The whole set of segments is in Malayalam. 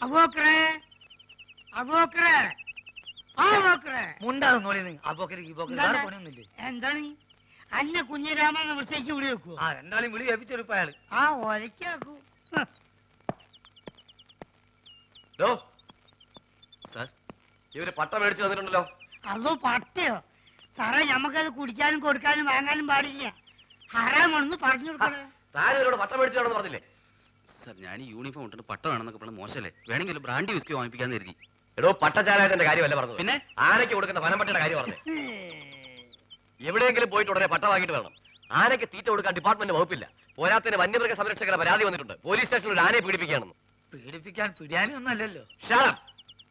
അബൂബക്കറേ, അബൂബക്കറേ, അബൂബക്കറേ. എന്താണ് അന്നെ കുഞ്ഞിരാമനെ വിളിച്ചേക്ക് വിളി വെക്കൂ? രണ്ടാളും വിളി ഏൽപ്പിച്ചെടുപ്പ അയാള്. ഒലക്കാക്കൂ. ഇവര് പട്ട മേടിച്ചു തന്നിട്ടുണ്ടല്ലോ. അതോ പട്ടയോ? സാറേ, ഞമ്മക്കത് കുടിക്കാനും കൊടുക്കാനും വാങ്ങാനും പാടില്ല. ഹറാമാണെന്ന് പറഞ്ഞു കൊടുക്കണേ. താനോട് പട്ട മേടിച്ചു പറഞ്ഞില്ലേ? സർ, ഞാൻ ഈ യൂണിഫോം ഇട്ടിട്ട് പട്ട വേണമെന്നൊക്കെ പറഞ്ഞ മോശമല്ലേ? വേണമെങ്കിൽ ബ്രാൻഡി വിസ്കി വാങ്ങിപ്പിക്കാന്ന് കരുതി. എടോ, പട്ടച്ചാലായതിന്റെ കാര്യമല്ല പറഞ്ഞു. പിന്നെ ആനയ്ക്ക് കൊടുക്കുന്ന വനംപട്ടിയുടെ കാര്യം പറഞ്ഞു. എവിടെയെങ്കിലും പോയിട്ട് ഉടനെ പട്ട വാങ്ങിയിട്ട് വേണം. ആനയ്ക്ക് തീറ്റ കൊടുക്കാൻ ഡിപ്പാർട്ട്മെന്റ് വകുപ്പില്ല. പോരാത്തിന് വന്യമൃഗ സംരക്ഷകരുടെ പരാതി വന്നിട്ടുണ്ട്. പോലീസ് സ്റ്റേഷനിൽ ഒരു ആനയെ പീഡിപ്പിക്കുകയാണെന്ന്. പീഡിപ്പിക്കാൻ പിടിയാനൊന്നും അല്ലല്ലോ.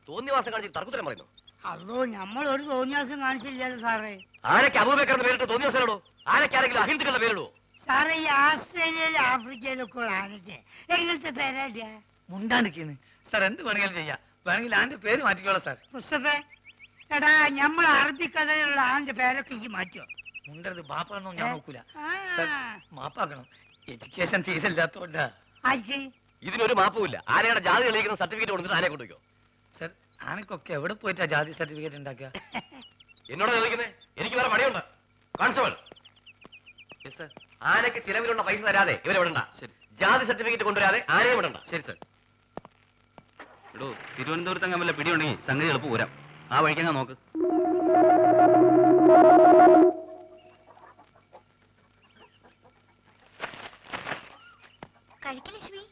തോന്നിവാസം കാണിച്ച് തർക്കുത്തരം പറയുന്നു. അതോ നമ്മൾ ഒരു തോന്നിയാസം കാണിച്ചില്ലല്ലോ സാറേ. ആനയ്ക്ക് അബൂബക്കറിന്റെ പേരിട്ട് തോന്നിവാസനോ? ആനയ്ക്ക് ആരെങ്കിലും അഹിന്ദുക്കളുടെ പേരിടോ? സാറേ, ഈ ആസ്ട്രേലിയയിലും ആഫ്രിക്കയിലൊക്കെ ഉള്ള ആനയ്ക്ക് എങ്ങനത്തെ പേരാ? മുണ്ടാണ്ടിരിക്കുന്നു സാർ. എന്ത് വേണമെങ്കിലും ചെയ്യാം. വേണമെങ്കിൽ ആന്റെ പേര് മാറ്റിക്കോളാം സാർ. മുസ്തഫേ, എടാ, നമ്മൾ അറബിക്കഥയിലുള്ള ആന്റെ പേരൊക്കെ ഈ മാറ്റോ? മുണ്ടത് ബാപ്പാണെന്നോ ഞാൻ നോക്കൂല. മാപ്പാക്കണം. എഡ്യൂക്കേഷൻ തീരില്ലാത്തോണ്ടാ. ആർക്ക്? ഇതിനൊരു മാപ്പുമില്ല. ആനയുടെ ജാതി തെളിയിക്കുന്ന സർട്ടിഫിക്കറ്റ് കൊടുത്തിട്ട് ആനയെ കൊണ്ടുവയ്ക്കോ. സാർ, ആനക്കൊക്കെ എവിടെ പോയിട്ടാ ജാതി സർട്ടിഫിക്കറ്റ് ഉണ്ടാക്കുക? എന്നോട് ചോദിക്കുന്നേ? എനിക്ക് വേറെ പണിയുണ്ട്. കോൺസ്റ്റബിൾ, ആനയ്ക്ക് ചിലവിലുള്ള പൈസ തരാതെ ഇവരെ വിടണ്ട. ശരി. ജാതി സർട്ടിഫിക്കറ്റ് കൊണ്ടുവരാതെ ആനയെ വിടണ്ട. ശരി സർ. എടോ, തിരുവനന്തപുരത്ത് അങ്ങനെ വല്ല പിടിയുണ്ടെങ്കിൽ സംഗതി എളുപ്പം പോരാം. ആ വഴിക്കങ്ങ നോക്ക്. കഴിക്കലക്ഷ്മി.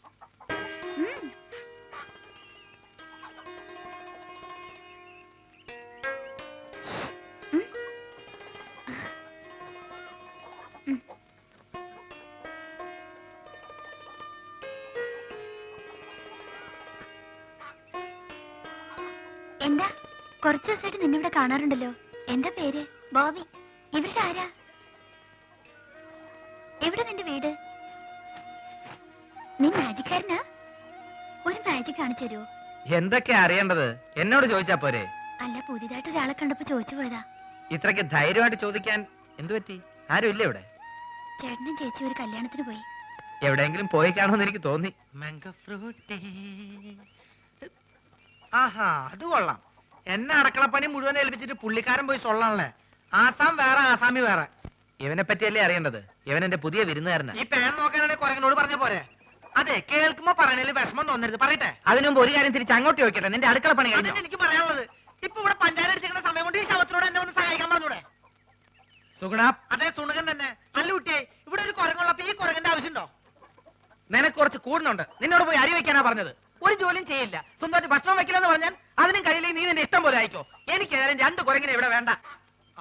എന്താ കുറച്ചു ദിവസമായിട്ട് നിന്നിവിടെ കാണാറുണ്ടല്ലോ. എന്താ പേര്? ബോബി. ഇവരുടെ ആരാ? എവിടെ നിന്റെ വീട്? നീ മാജിക്കാരനാ? ഒരു മാജിക് കാണിച്ചു തരുമോ? എന്തൊക്കെയാ അറിയേണ്ടത്? എന്നോട് ചോദിച്ചാ പോരെ? അല്ല, പുതിയതായിട്ട് ഒരാളെ കണ്ടപ്പോ ചോദിച്ചു പോയതാ. ഇത്രയ്ക്ക് ധൈര്യമായിട്ട് ചോദിക്കാൻ എന്തു പറ്റി? ആരും ഇല്ല ഇവിടെ? ചേട്ടനും ചേച്ചി ഒരു കല്യാണത്തിന് പോയി. എവിടെയെങ്കിലും പോയി കാണുമെന്ന് എനിക്ക് തോന്നി. ആഹാ, അത് കൊള്ളാം. എന്നെ അടുക്കളപ്പണി മുഴുവൻ ഏൽപ്പിച്ചിട്ട് പുള്ളിക്കാരൻ പോയി സൊള്ളാണല്ലേ. ആസാം വേറെ, ആസാമി വേറെ. ഇവനെ പറ്റിയല്ലേ അറിയേണ്ടത്? ഇവൻ എന്റെ പുതിയ വിരുന്നുകാരനാ. ഈ പാൻ നോക്കാനാണ് കുരങ്ങനോട് പറഞ്ഞ പോരെ? അതെ, കേൾക്കുമ്പോ പറയണേല് വിഷമം തോന്നരുത്. പറയട്ടെ. അതിനു മുമ്പ് ഒരു കാര്യം തിരിച്ച് അങ്ങോട്ട് ചോദിക്കട്ടെ. നിന്റെ അടുക്കള പണി കഴിഞ്ഞു? എനിക്ക് പറയാനുള്ളത്, ഇപ്പൊ ഇവിടെ പഞ്ചായത്ത് അടിച്ചിരിക്കുന്ന സമയം കൊണ്ട് ഈ ശവത്തിനോട് എന്നെ ഒന്ന് സഹായിക്കാൻ പറഞ്ഞൂടെ? സുഗുണ. അതെ, സുണകൻ തന്നെ. അല്ല കുട്ടിയെ, ഇവിടെ ഒരു കുരങ്ങുള്ളപ്പോ ഈ കുരങ്ങന്റെ ആവശ്യമുണ്ടോ? നിനക്ക് കുറച്ച് കൂടുന്നുണ്ട്. നിന്നോട് പോയി അരി വെക്കാനാ പറഞ്ഞത്. ഒരു ജോലിയും ചെയ്യില്ല. സ്വന്തമായിട്ട് ഭക്ഷണം വെക്കില്ലെന്ന് പറഞ്ഞാൽ അതിനും കഴിയില്ലെങ്കിൽ നീ നിന്റെ ഇഷ്ടം പോലെ ആയിക്കോ. എനിക്ക് ഏതായാലും 2 കുരങ്ങിനെ ഇവിടെ വേണ്ട.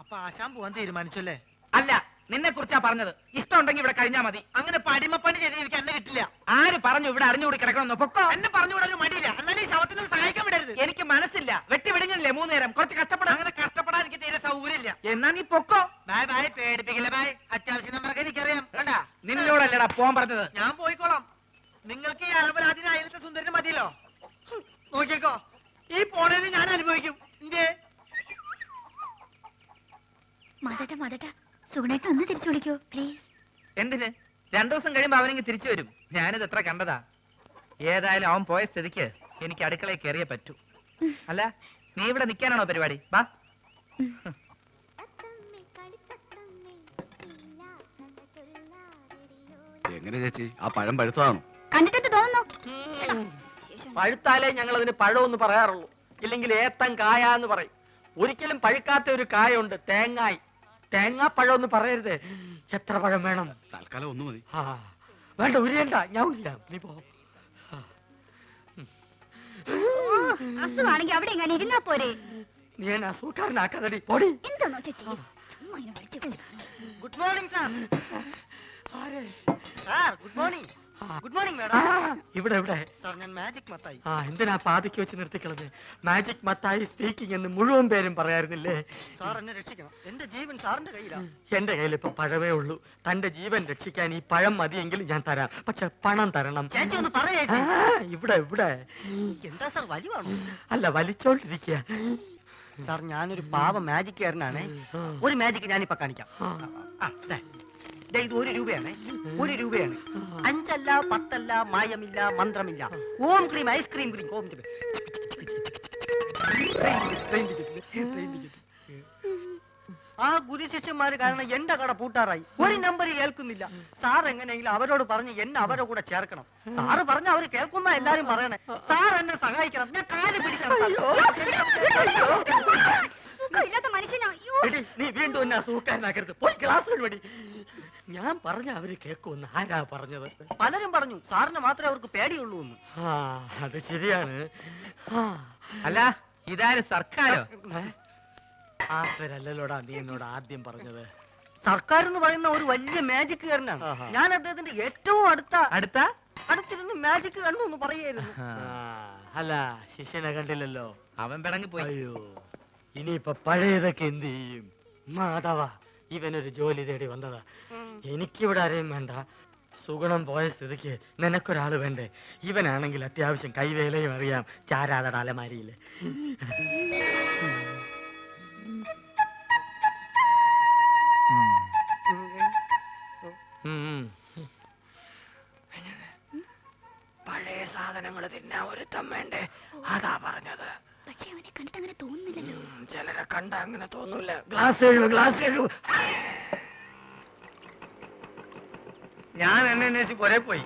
അപ്പൊ ആശാൻ പോവാൻ തീരുമാനിച്ചല്ലേ? അല്ല, നിന്നെ കുറിച്ചാ പറഞ്ഞത്. ഇഷ്ടം ഉണ്ടെങ്കിൽ ഇവിടെ കഴിഞ്ഞാ മതി. അങ്ങനെ അടിമപ്പണി ചെയ്ത് എനിക്ക് എന്നെ കിട്ടില്ല. ആര് പറഞ്ഞു ഇവിടെ അറിഞ്ഞുകൂടി കിടക്കണമെന്നോ? പൊക്കോ. എന്നെ പറഞ്ഞുകൂടാ ഒരു മടിയില്ല. എന്നാലും ഈ ശവത്തിന് സഹായിക്കാൻ വിടരുത്. എനിക്ക് മനസ്സില്ല. വെട്ടി വിടുങ്ങില്ലേ 3 നേരം. കുറച്ച് കഷ്ടപ്പെടാം. അങ്ങനെ കഷ്ടപ്പെടാൻ എനിക്ക് തീരെ സൗകര്യമില്ല. എന്നാ നീ പൊക്കോ. ബായ് ബായ്. പേടിപ്പിക്കില്ല ബായ്. അത്യാവശ്യം നമ്മളൊക്കെ എനിക്കറിയാം. വേണ്ട, നിന്നോടല്ലടാ പോവാൻ പറഞ്ഞത്. ഞാൻ പോയിക്കോളാം. നിങ്ങൾക്ക് ഈ അലപരാധിന് അയലത്തെ സുന്ദരന് മതിയല്ലോ. നോക്കിക്കോ, ഈ പോണേന് ഞാൻ അനുഭവിക്കും. മതട്ട സുഗുണേട്ടൻ ഒന്ന് തിരിച്ചു വിളിക്കോ പ്ലീസ്. എന്തിന്? 2 ദിവസം കഴിയുമ്പോ അവനെങ്കിൽ തിരിച്ചു വരും. ഞാനിത് എത്ര കണ്ടതാ. ഏതായാലും അവൻ പോയ സ്ഥിതിക്ക് എനിക്ക് അടുക്കളയിൽ കയറിയേ പറ്റൂ. അല്ല, നീ ഇവിടെ നിൽക്കാനാണോ പരിപാടി? വാ. എങ്ങനെ ചേച്ചി, ആ പഴം പഴുത്തതാണോ? കണ്ടിട്ട് തോന്നുന്നു. പഴുത്താലേ ഞങ്ങൾ അതിന് പഴമെന്ന് പറയാറുള്ളൂ. ഇല്ലെങ്കിൽ ഏത്തൻ കായ എന്ന് പറയും. ഒരിക്കലും പഴുക്കാത്ത ഒരു കായുണ്ട്, തേങ്ങായി. തേങ്ങാപ്പഴം എന്ന് പറയരുത്. എത്ര പഴം വേണം? തൽക്കാലം ഒന്ന് മതി. വേണ്ട, ഉരിയണ്ട, ഞാൻ ഇല്ല. നീ പോ. അസുഖാണെങ്കിൽ അവിടെ എങ്ങനെ ഇരുന്നാ പോരെ? നീ എന്നെ അസുഖക്കാരനാക്കാതടി. പൊടി. എന്താണോ ചേച്ചി? Good morning sir. Good morning. Good morning madam. ഇവിടെ ഇവിടെ സാർ, ഞാൻ മാജിക് മത്തായി. എന്തിനാ പാതിക്ക് വെച്ച് നിർത്തിക്കളത്? മാജിക് മത്തായി സ്പീക്കിംഗ് എന്ന് മുഴുവൻ പേരും പറയാറുന്നില്ലേ? സാർ എന്നെ രക്ഷിക്കണം. എന്റെ ജീവൻ സാറിന്റെ കയ്യിലാണ്. എന്റെ കയ്യിൽ ഇപ്പൊ പഴമേ ഉള്ളൂ. തന്റെ ജീവൻ രക്ഷിക്കാൻ ഈ പഴം മതിയെങ്കിൽ ഞാൻ തരാം. പക്ഷെ പണം തരണം. ഇവിടെ ഇവിടെ. എന്താ സാർ, വലിവാണോ? അല്ല, വലിച്ചോണ്ടിരിക്കുക. സാർ, ഞാനൊരു പാവ മാജിക്കാരനാണ്. ഒരു മാജിക് ഞാനിപ്പോ കാണിക്കാം. ഇത് 1 രൂപയാണ്, 1 രൂപയാണ്. 5 അല്ല 10 അല്ല, മായമില്ല, മന്ത്രമില്ല. ഓം ക്രീം, ഐസ്ക്രീം ക്രീം, ഓം ക്രീം. ആ ഗുരുശിഷ്യന്മാര് കാരണം എന്റെ കട പൂട്ടാറായി. ഒരു നമ്പർ കേൾക്കുന്നില്ല. സാർ എങ്ങനെയെങ്കിലും അവരോട് പറഞ്ഞ് എന്നെ അവരുടെ കൂടെ ചേർക്കണം. സാറ് പറഞ്ഞ അവര് കേൾക്കുന്ന എല്ലാരും പറയണേ. സാർ എന്നെ സഹായിക്കണം. ഞാൻ കാല് പിടിക്കണം. എടി, നീ വീണ്ടും എന്നെ സൂക്കാനാക്കരുത്. പോയി ക്ലാസ് വഴി. ഞാൻ പറഞ്ഞ അവര് കേൾക്കുമെന്ന് ആരാ പറഞ്ഞത്? പലരും പറഞ്ഞു സാറിന് മാത്രമേ അവർക്ക് പേടിയുള്ളൂ എന്ന്. അത് ശരിയാണ്. അല്ല ഇതാരും സർക്കാരോ? ആസരല്ലോടാ നീ എന്നോട് ആദ്യം പറഞ്ഞത്. സർക്കാർ എന്ന് പറയുന്ന ഒരു വലിയ മാജിക്കുകാരനാണ്. ഞാൻ അദ്ദേഹത്തിന്റെ ഏറ്റവും അടുത്തിരുന്ന് മാജിക് കണ്ടു എന്ന് പറയായിരുന്നു. അല്ല, ശിഷ്യനെ കണ്ടില്ലല്ലോ. അവൻ പിടങ്ങി പോയി. അയ്യോ, ഇനിയിപ്പൊ പഴയതൊക്കെ എന്ത് ചെയ്യും? മാധവ, ഇവനൊരു ജോലി തേടി വന്നതാ. എനിക്കിവിടെ ആരെയും വേണ്ട. സുഗുണം പോയ സ്ഥിതിക്ക് നിനക്കൊരാള് വേണ്ടേ? ഇവനാണെങ്കിൽ അത്യാവശ്യം കൈവേലയും അറിയാം. ചാരാതട അലമാരിയില്. പഴയ സാധനങ്ങൾ തിന്നാ ഒരുത്തം വേണ്ടേ? അതാ പറഞ്ഞത്. പക്ഷെ അവനെ കണ്ടിട്ട് അങ്ങനെ തോന്നുന്നില്ലല്ലോ. ചിലരെ കണ്ട അങ്ങനെ തോന്നൂല. ഗ്ലാസ് ഞാൻ എന്നെ അന്വേഷിച്ച് പുറേ പോയി.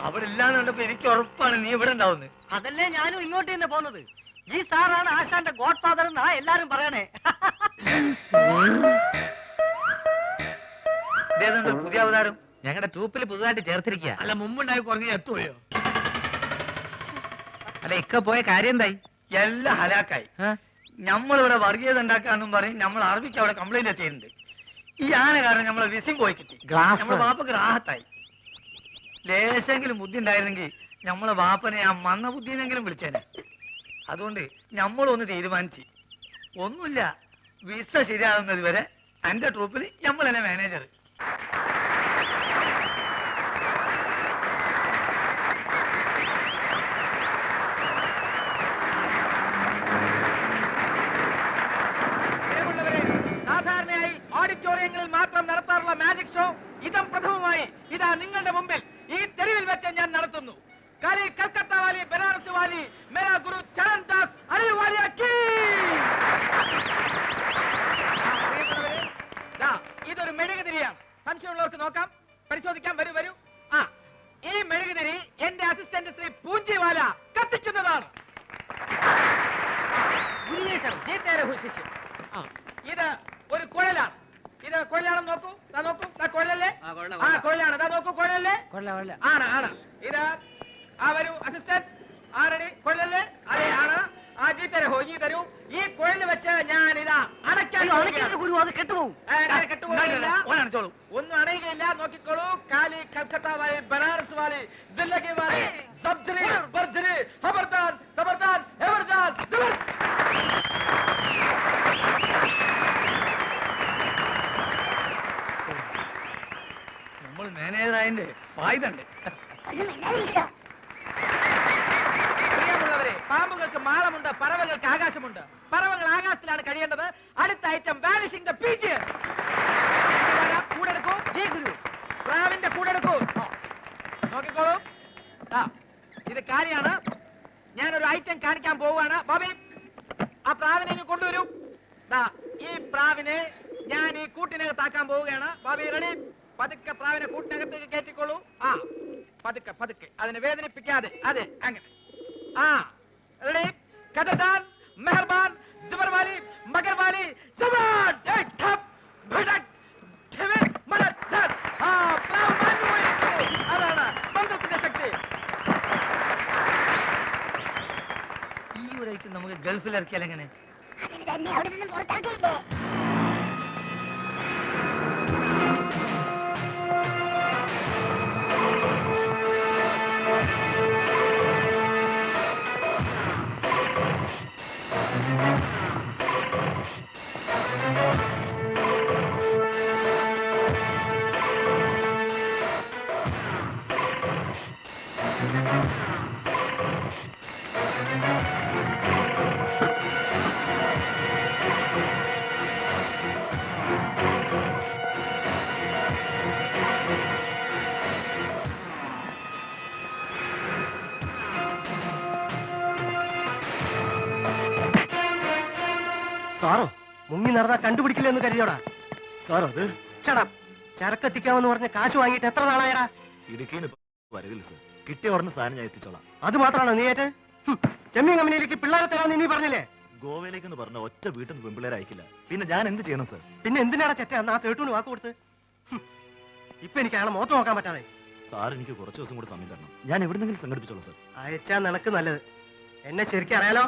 അവിടെ ഇല്ലാന്ന് കണ്ടപ്പോ എനിക്ക് ഉറപ്പാണ് നീ ഇവിടെ ഉണ്ടാവുന്നത്. അതല്ലേ ഞാനും ഇങ്ങോട്ട് തന്നെ പോന്നത്. ഈ സാറാണ് ആശാന്റെ ഗോഡ് ഫാദർ എന്നാ എല്ലാരും പറയണേ. പുതിയ അവതാരം ഞങ്ങളുടെ ട്രൂപ്പിൽ പുതുതായിട്ട് ചേർത്തിരിക്കുക. അല്ല, മുമ്പുണ്ടായി കുറഞ്ഞ എത്തുകയോ? അല്ല ഇക്ക പോയ കാര്യം എന്തായി? എല്ലാം ഹലാക്കായി. നമ്മളിവിടെ വർഗീയത ഉണ്ടാക്കാന്നും പറയും. നമ്മൾ അറബിക്ക് അവിടെ കംപ്ലൈന്റ് എത്തിയിട്ടുണ്ട്. ഈ ആന കാരണം നമ്മളെ വിസിം പോയി കിട്ടി. നമ്മളെ ബാപ്പക്ക് റാഹത്തായി. ലേശെങ്കിലും ബുദ്ധി ഉണ്ടായിരുന്നെങ്കിൽ നമ്മളെ ബാപ്പനെ ആ മന്ന ബുദ്ധിനെങ്കിലും വിളിച്ചേനെ. അതുകൊണ്ട് നമ്മളൊന്ന് തീരുമാനിച്ച്, ഒന്നുമില്ല, വിസ ശരിയാകുന്നത് വരെ എന്റെ ട്രൂപ്പിൽ നമ്മൾ തന്നെ മാനേജർ. സാധാരണയായി ഓഡിറ്റോറിയങ്ങളിൽ മാത്രം നടത്താറുള്ള മാജിക് ഷോ ഇതം പ്രഥമമായി ഇതാ നിങ്ങളുടെ മുമ്പിൽ ഈ തെരുവിൽ വെച്ച് ഞാൻ നടത്തുന്നു. കാലി കൽക്കത്ത വാലി, ബനാറസ് വാലി, മേരാ ഗുരു ചരൺ ദാസ് അലിവാലിയ കീ. ഇതൊരു മെഴുകുതിരിയാണ്. സംശയമുള്ളവർക്ക് നോക്കാം, പരിശോധിക്കാം. വരൂ വരൂ. ഈ മെഴുകുതിരി എന്റെ അസിസ്റ്റന്റ് ശ്രീ പൂഞ്ചിവാല കത്തിക്കുന്നതാണ്. ഇത് ഒരു കുഴലാണ്. ഇത് കുഴലാണെന്ന് നോക്കൂ. നോക്കൂ, കുഴലല്ലേ? കുഴലാണ്. നോക്കൂ, കുഴലല്ലേ? ആണ്. ഇത് വരൂ അസിസ്റ്റന്റ്. ആരടി കുഴലല്ലേ? അതെ, ആണ്. ജീ തരൂ. ഈ കുഴല് വെച്ച് ഞാൻ ഇതാ അടയ്ക്കാൻ. ഒന്നും അണയുകയില്ല. നോക്കിക്കോളൂ. കാലി കൽക്കത്ത വാലി, ബനാറസ് വാലി, ദില്ലി വാലി, സബ്ജരി ബർജരി, ഖബർദാർ ഖബർദാർ ഖബർദാർ. നമ്മൾ മാനേജറായതിന്റെ ഫായ്ദ ഉണ്ട്. പ്രിയമുള്ളവരെ, പാമ്പുകൾക്ക് മാളമുണ്ട്, പറവകൾക്ക് ആകാശമുണ്ട്. പറവകൾ ആകാശത്തിലാണ് കഴിയേണ്ടത്. അടുത്ത ഐറ്റം വാനിഷിംഗ് ദ പീജിയൻ. കൂടെടുക്കൂ. ജി ഗുരു. പ്രാവിന്റെ കൂടെടുക്കൂ. നോക്കിക്കോളൂ. ഇത് കാര്യമാണ്. ഞാനൊരു ഐറ്റം കാണിക്കാൻ പോവുകയാണ്. ബോബി, ആ പ്രാവിനെ ഇങ്ങ് കൊണ്ടുവരൂ. ഈ പ്രാവിനെ ഞാൻ ഈ കൂട്ടിനകത്താക്കാൻ പോവുകയാണ്. ബോബി റെഡി? പതുക്കെ പ്രാവിനെ കൂട്ടിനകത്തേക്ക് കയറ്റിക്കോളൂ. പതുക്കെ അതിനെ വേദനിപ്പിക്കാതെ. അതെ, അങ്ങനെ. റെഡി? കഥദാൻ, മെഹർബാൻ, ജബർവാലി, മഗർവാലി, ജവാൻ, അതാണ് മന്ത്രത്തിന്റെ ശക്തി. ഈ ഒരു ഐറ്റം നമുക്ക് ഗൾഫിൽ ഇറക്കിയാൽ എങ്ങനെ? സാറോ മുങ്ങി നടന്നാ കണ്ടുപിടിക്കില്ല എന്ന് കരുതിയോടാ സാറോ അത് ക്ഷണം ചരക്കെത്തിക്കാമെന്ന് പറഞ്ഞ കാശ് വാങ്ങിയിട്ട് എത്ര നാളായടാ? ഇടുക്കിന്ന് വരവില്ല സർ. കിട്ടിയ ഉടനെ സാധനം ഞാൻ എത്തിച്ചോളാം. അത് മാത്രമാണോ നീ ഏറ്റ്? ചെമ്മീൻ കമ്പനിയിലേക്ക് പിള്ളേരെ തരാന്ന് നീ പറഞ്ഞില്ലേ? ഗോവയിലേക്കെന്ന് പറഞ്ഞ ഒറ്റ വീട്ടിൽ നിന്ന് പെൺപിള്ളേരെ അയക്കില്ല. പിന്നെ ഞാൻ എന്ത് ചെയ്യണം സർ? പിന്നെ എന്തിനാണ് ചെറ്റ അന്ന് ആ തേട്ടൂന് വാക്ക് കൊടുത്ത്? ഇപ്പൊ എനിക്ക് അയാളെ മുഖത്ത് നോക്കാൻ പറ്റാതെ. സാർ എനിക്ക് കുറച്ച് ദിവസം കൂടി സമയം തരണം. ഞാൻ എവിടെന്നെങ്കിലും സംഘടിപ്പിച്ചോളാം സർ. അയച്ചാ നിനക്ക് നല്ലത്. എന്നെ ശരിക്കും അറിയാലോ.